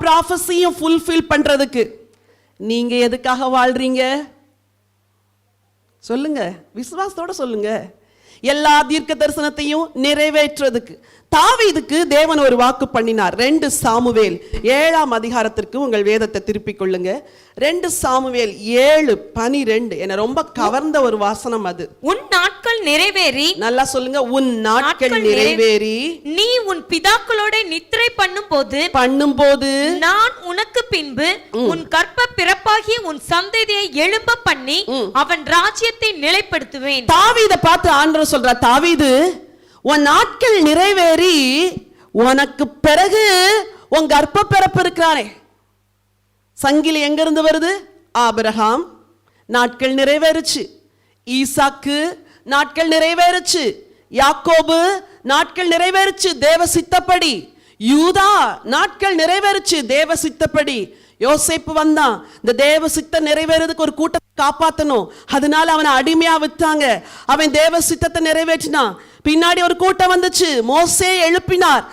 ப்ராஃபஸியும் fulfil பண்றதுக்கு நீங்க எதுக்காக வாழ்றீங்க சொல்லுங்க, விசுவாசத்தோட சொல்லுங்க. எல்லா தீர்க்க தரிசனத்தையும் நிறைவேற்றுறதுக்கு தாவீதுக்கு தேவன் ஒரு வாக்கு பண்ணினார். 2 சாமுவேல் 7ஆம் அதிகாரத்திற்கு உங்கள் வேதத்தை திருப்பிக் கொள்ளுங்க. 2 சாமுவேல் 7:12 என்ன ரொம்ப கவர்ந்த ஒரு வாசனம் அது. உன் நாட்கள் நிறைவேறி, நல்லா சொல்லுங்க, உன் நாட்கள் நிறைவேறி நீ உன் பிதாக்களோட நித்திரை பண்ணும்போது நான் உனக்கு பின்பு உன் கற்ப பிறப்பாகிய உன் சந்ததியை எழும்ப பண்ணி அவன் ராஜ்யத்தை நிலைப்படுத்துவேன். தாவீதை பார்த்து ஆண்டவர் சொல்றார், தாவீது உன் நாட்கள் நிறைவேறி உனக்கு பிறகு உன் கர்ப்ப பிறப்பு இருக்கிறானே. சங்கிலி எங்க இருந்து வருது? ஆபிரகாம் நாட்கள் நிறைவேறுச்சு, ஈசாக்கு நாட்கள் நிறைவேறுச்சு, யாக்கோபு நாட்கள் நிறைவேறுச்சு தேவ சித்தப்படி, யூதா நாட்கள் நிறைவேறுச்சு தேவ சித்தப்படி, யோசேப்பு வந்தான் இந்த தேவ சித்தம் நிறைவேறதுக்கு ஒரு கூட்டத்தை காப்பாத்தணும், அதனால அவனை அடிமையா விட்டாங்க, அவன் தேவ சித்தத்தை நிறைவேற்றினான். பின்னாடி ஒரு கூட்டம் வந்துச்சு, மோசே எழுப்பினார்,